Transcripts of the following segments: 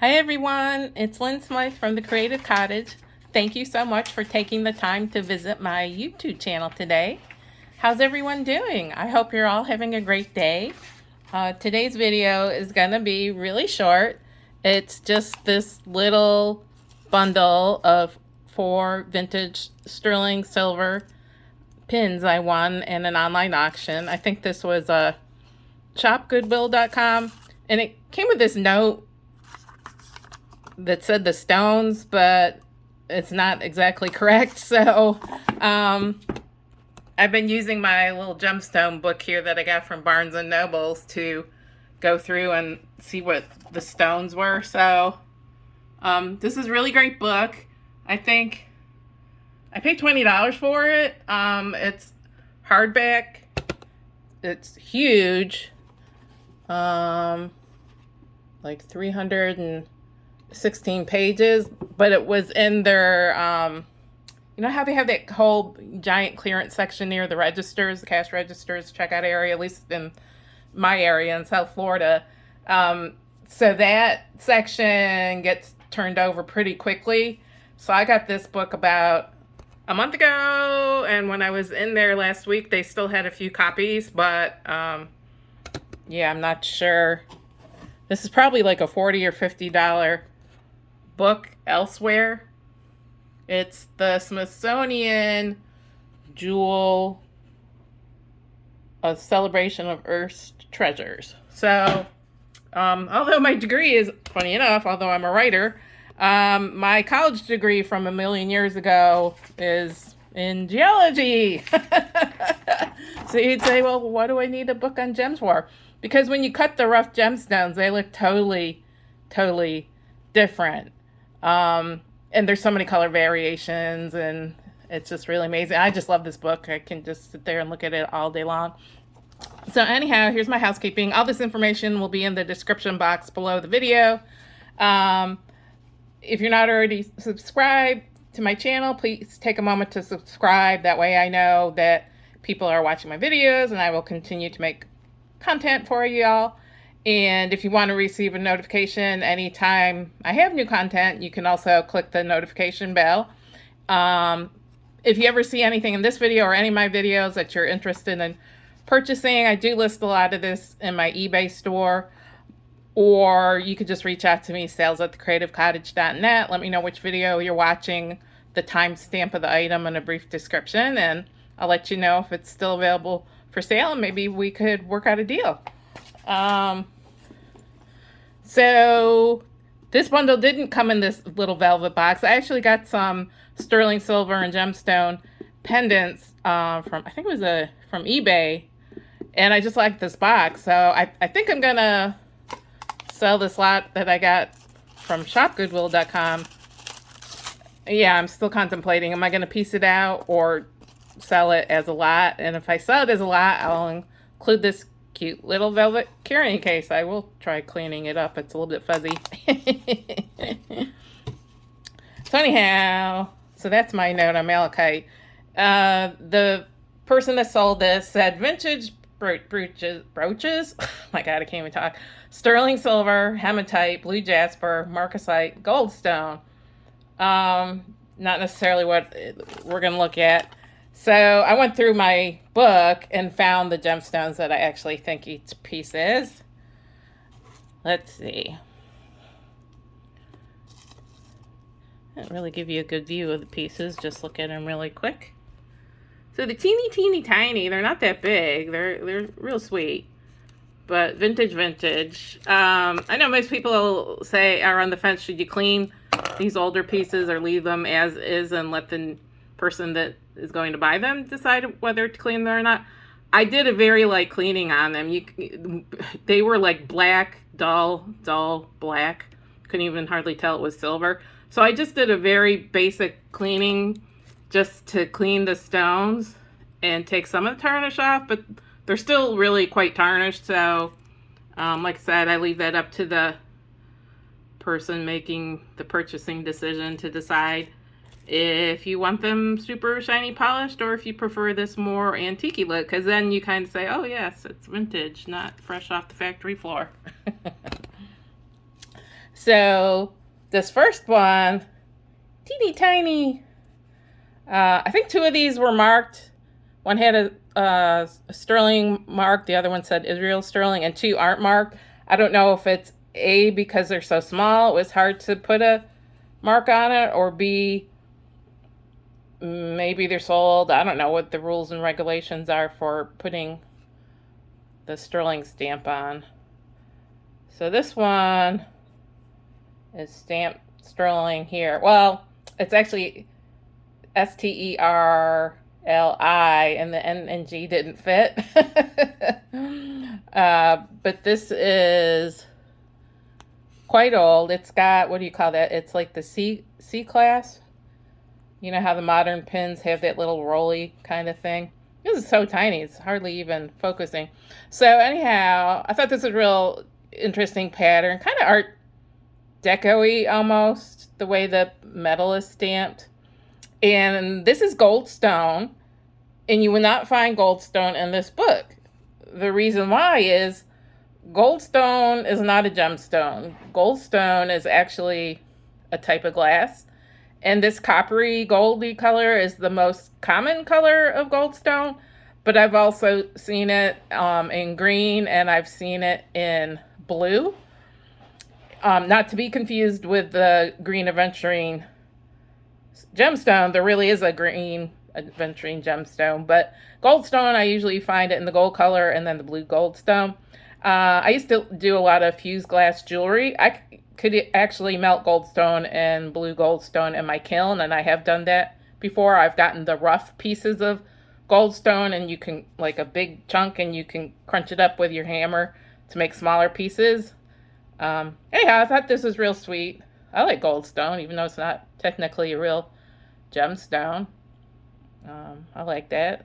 Hi everyone, it's Lynn Smythe from the Creative Cottage. Thank you so much for taking the time to visit my YouTube channel today. How's everyone doing? I hope you're all having a great day. Today's video is going to be really short. It's just this little bundle of 4 vintage sterling silver pins I won in an online auction. I think this was ShopGoodwill.com, and it came with this note that said the stones, but it's not exactly correct. So I've been using my little Gemstone book here that I got from Barnes and Nobles to go through and see what the stones were. So this is a really great book. I think I paid $20 for it. It's hardback. It's huge. Like 316 pages, but it was in their, you know how they have that whole giant clearance section near the registers, the cash registers, checkout area, at least in my area in South Florida. So that section gets turned over pretty quickly. So I got this book about a month ago, and when I was in there last week, they still had a few copies, but yeah, I'm not sure. This is probably like a $40 or $50 book elsewhere. It's the Smithsonian Jewel, a celebration of Earth's treasures. So, although my degree is, funny enough, although I'm a writer, my college degree from a million years ago is in geology. So you'd say, well, what do I need a book on gems for? Because when you cut the rough gemstones, they look totally different. And there's so many color variations, and it's just really amazing. I just love this book. I can just sit there and look at it all day long. So anyhow, here's my housekeeping. All this information will be in the description box below the video. If you're not already subscribed to my channel, please take a moment to subscribe. That way I know that people are watching my videos, and I will continue to make content for y'all. And if you want to receive a notification anytime I have new content, you can also click the notification bell. If you ever see anything in this video or any of my videos that you're interested in purchasing, I do list a lot of this in my eBay store, or you could just reach out to me, sales@thecreativecottage.net. Let me know which video you're watching, the timestamp of the item, and a brief description, and I'll let you know if it's still available for sale, and maybe we could work out a deal. So this bundle didn't come in this little velvet box. I actually got some sterling silver and gemstone pendants from, I think it was from eBay, and I just like this box. So I think I'm gonna sell this lot that I got from ShopGoodwill.com. Yeah, I'm still contemplating. Am I gonna piece it out or sell it as a lot? And if I sell it as a lot, I'll include this cute little velvet carrying case. I will try cleaning it up. It's a little bit fuzzy. So anyhow, so that's my note on malachite. The person that sold this said vintage brooches. My God, I can't even talk. Sterling silver, hematite, blue jasper, marcasite, goldstone. Not necessarily what we're going to look at. So I went through my book and found the gemstones that I actually think each piece is. Let's see. I didn't really give you a good view of the pieces. Just look at them really quick. So the teeny tiny, they're not that big. They're real sweet. But vintage. I know most people say are on the fence, should you clean these older pieces or leave them as is and let the person that is going to buy them decide whether to clean them or not. I did a very light cleaning on them. They were like black, dull black. Couldn't even hardly tell it was silver. So I just did a very basic cleaning just to clean the stones and take some of the tarnish off, but they're still really quite tarnished. So like I said, I leave that up to the person making the purchasing decision to decide if you want them super shiny polished or if you prefer this more antique look, because then you kind of say, oh yes, it's vintage, not fresh off the factory floor. So this first one, teeny tiny. I think 2 of these were marked. One had a sterling mark. The other one said Israel sterling, and 2 aren't marked. I don't know if it's A, because they're so small, it was hard to put a mark on it, or B, maybe they're sold. I don't know what the rules and regulations are for putting the sterling stamp on. So this one is stamped sterling here. Well, it's actually STERLI, and the N and G didn't fit. But this is quite old. It's got, what do you call that? It's like the C class. You know how the modern pins have that little rolly kind of thing? This is so tiny, it's hardly even focusing. So anyhow, I thought this was a real interesting pattern, kind of art deco-y almost, the way the metal is stamped. And this is goldstone, and you will not find goldstone in this book. The reason why is goldstone is not a gemstone. Goldstone is actually a type of glass. And this coppery goldy color is the most common color of goldstone, but I've also seen it in green, and I've seen it in blue. Not to be confused with the green aventurine gemstone. There really is a green aventurine gemstone, but goldstone, I usually find it in the gold color and then the blue goldstone. I used to do a lot of fused glass jewelry. I could actually melt goldstone and blue goldstone in my kiln, and I have done that before. I've gotten the rough pieces of goldstone, and you can, like a big chunk, and you can crunch it up with your hammer to make smaller pieces. Anyhow, I thought this was real sweet. I like goldstone, even though it's not technically a real gemstone. I like that.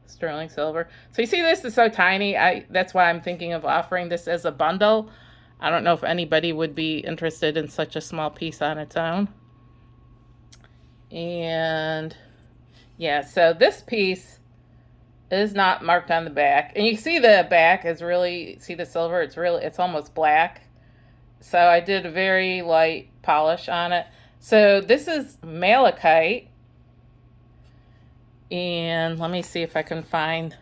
Sterling silver. So you see, this is so tiny. That's why I'm thinking of offering this as a bundle. I don't know if anybody would be interested in such a small piece on its own. And yeah, so this piece is not marked on the back. And you see the back is really, see the silver? It's almost black. So I did a very light polish on it. So this is malachite. And let me see if I can find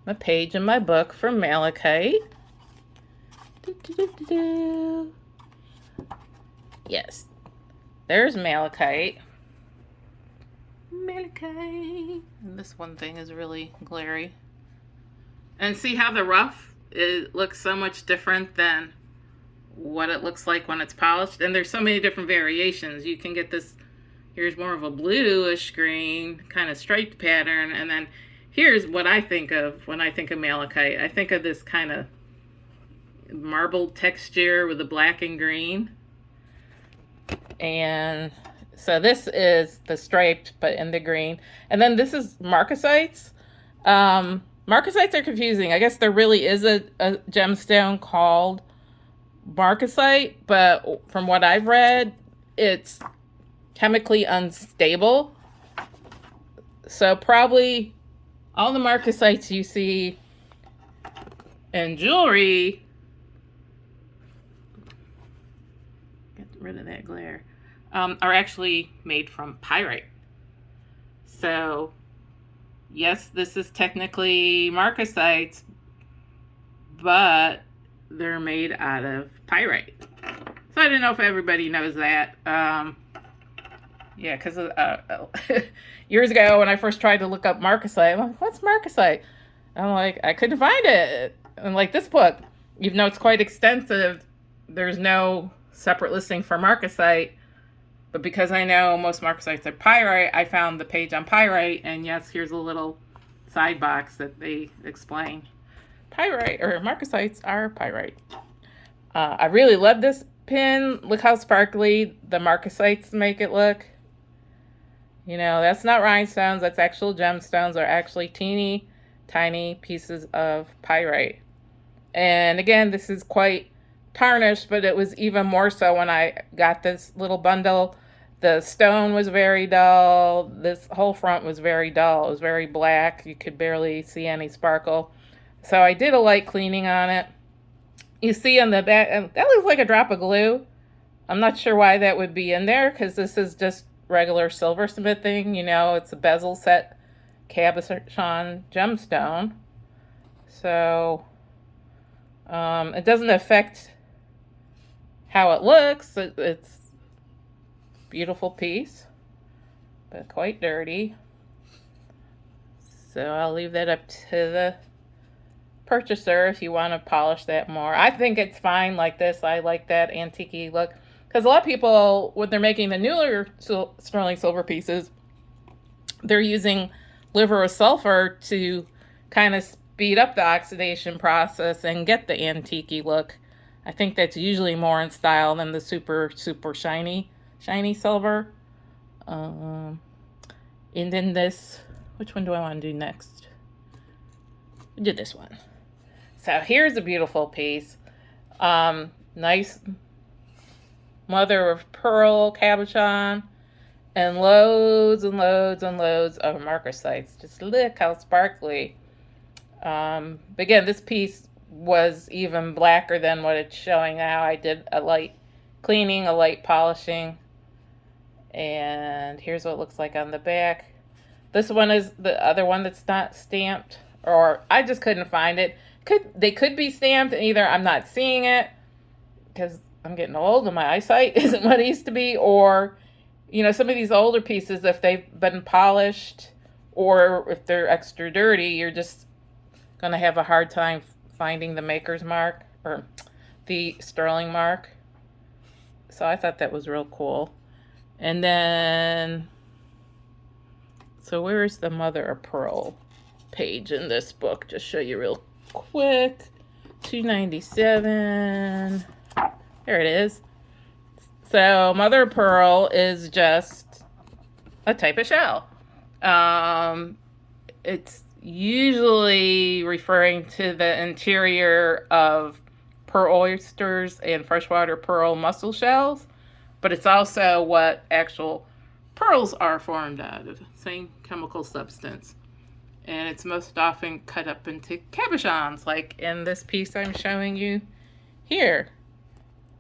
the page in my book for malachite. Yes, there's malachite. And this one thing is really glary. And see how the rough, it looks so much different than what it looks like when it's polished. And there's so many different variations. You can get this, here's more of a bluish green kind of striped pattern. And then here's what I think of when I think of malachite. I think of this kind of marble texture with the black and green. And so this is the striped but in the green. And then this is marcasites. Marcasites are confusing. I guess there really is a gemstone called marcasite, but from what I've read, it's chemically unstable. So probably all the marcasites you see in jewelry, rid of that glare, are actually made from pyrite. So yes, this is technically marcasites, but they're made out of pyrite. So I don't know if everybody knows that. Yeah, because years ago when I first tried to look up marcasite, I'm like, what's marcasite? I'm like, I couldn't find it. And like this book, even though it's quite extensive, there's no separate listing for marcasite. But because I know most marcasites are pyrite, I found the page on pyrite, and yes, here's a little side box that they explain. Pyrite, or marcasites are pyrite. I really love this pin. Look how sparkly the marcasites make it look. You know, that's not rhinestones, that's actual gemstones, are actually teeny tiny pieces of pyrite. And again, this is quite tarnished, but it was even more so when I got this little bundle. The stone was very dull. This whole front was very dull. It was very black. You could barely see any sparkle. So I did a light cleaning on it. You see on the back, that looks like a drop of glue. I'm not sure why that would be in there, because this is just regular silversmithing. You know, it's a bezel set cabochon gemstone. So it doesn't affect how it looks. It's a beautiful piece, but quite dirty. So I'll leave that up to the purchaser if you want to polish that more. I think it's fine like this. I like that antique look, because a lot of people, when they're making the newer sterling silver pieces, they're using liver of sulfur to kind of speed up the oxidation process and get the antique look. I think that's usually more in style than the super shiny silver. And then this, which one do I want to do next? We did this one. So here's a beautiful piece. Nice mother of pearl cabochon, and loads and loads and loads of marcasites. Just look how sparkly. Again, this piece was even blacker than what it's showing now. I did a light cleaning, a light polishing, and here's what it looks like on the back. This one is the other one that's not stamped, or I just couldn't find it. They could be stamped, and either I'm not seeing it because I'm getting old and my eyesight isn't what it used to be, or, you know, some of these older pieces, if they've been polished or if they're extra dirty, you're just going to have a hard time finding the maker's mark or the sterling mark. So I thought that was real cool. And then, so where's the mother of pearl page in this book? Just show you real quick. 297. There it is. So mother of pearl is just a type of shell. It's usually referring to the interior of pearl oysters and freshwater pearl mussel shells, but it's also what actual pearls are formed out of, same chemical substance. And it's most often cut up into cabochons, like in this piece I'm showing you here.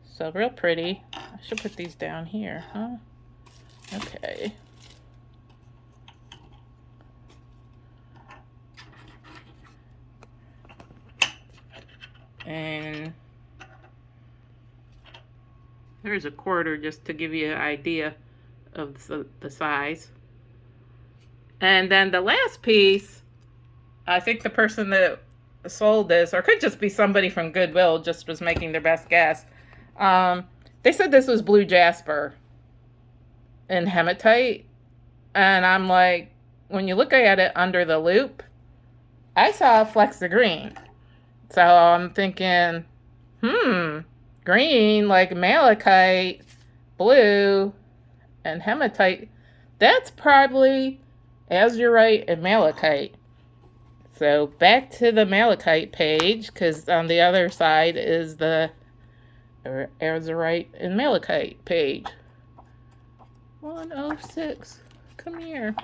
So real pretty. I should put these down here, huh? Okay. And there's a quarter just to give you an idea of the size. And then the last piece, I think the person that sold this, or could just be somebody from Goodwill, just was making their best guess. They said this was blue jasper and hematite. And I'm like, when you look at it under the loop, I saw flecks of green. So I'm thinking, green, like malachite, blue, and hematite. That's probably azurite and malachite. So back to the malachite page, because on the other side is the azurite and malachite page. 106. Come here.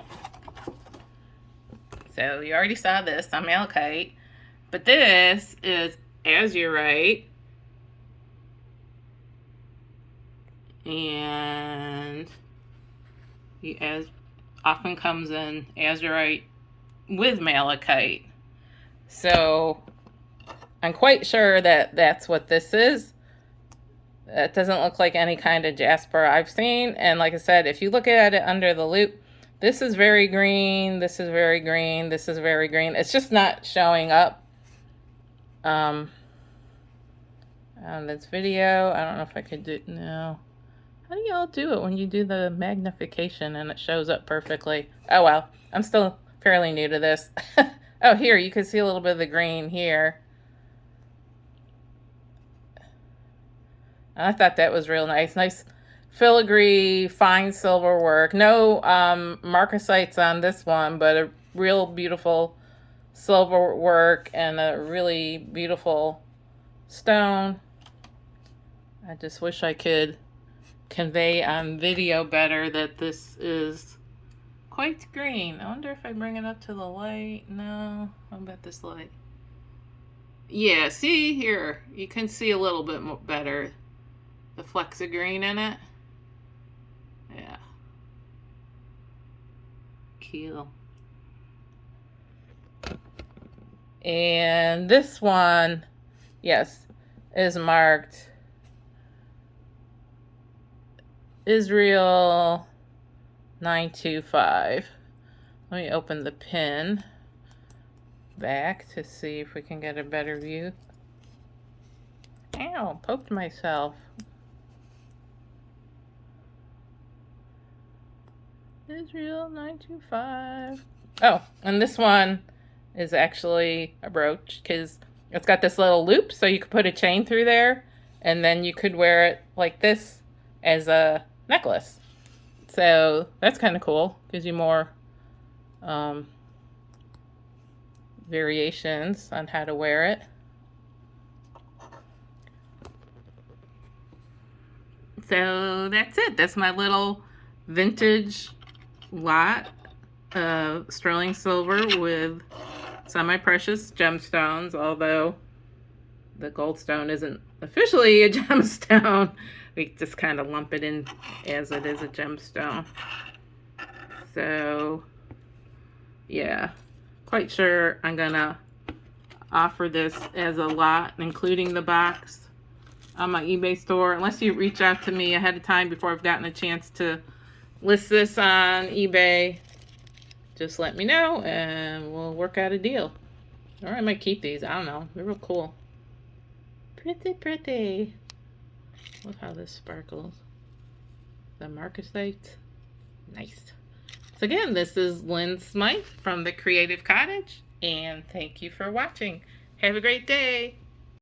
So you already saw this on malachite, but this is azurite, and as often comes in azurite with malachite. So I'm quite sure that that's what this is. That doesn't look like any kind of jasper I've seen. And like I said, if you look at it under the loop, this is very green, this is very green, this is very green. It's just not showing up on this video. I don't know if I could do it now. How do y'all do it when you do the magnification and it shows up perfectly? Oh well, I'm still fairly new to this. Oh, here, you can see a little bit of the green here. I thought that was real nice. Nice filigree, fine silver work. No marcasites on this one, but a real beautiful silver work and a really beautiful stone. I just wish I could convey on video better that this is quite green. I wonder if I bring it up to the light. No, how about this light? Yeah, see here, you can see a little bit more better. the Flexa green in it. Yeah. Cool. And this one, yes, is marked Israel 925. Let me open the pin back to see if we can get a better view. Ow, poked myself. Israel 925. Oh, and this one is actually a brooch because it's got this little loop, so you could put a chain through there, and then you could wear it like this as a necklace. So that's kind of cool. Gives you more variations on how to wear it. So that's it. That's my little vintage lot of sterling silver with semi-precious gemstones, although the gold stone isn't officially a gemstone. We just kind of lump it in as it is a gemstone. So yeah, quite sure I'm gonna offer this as a lot, including the box, on my eBay store, unless you reach out to me ahead of time before I've gotten a chance to list this on eBay. Just let me know and we'll work out a deal. Or I might keep these. I don't know. They're real cool. Pretty, pretty. Love how this sparkles. The marcasite. Nice. So again, this is Lynn Smythe from the Creative Cottage, and thank you for watching. Have a great day.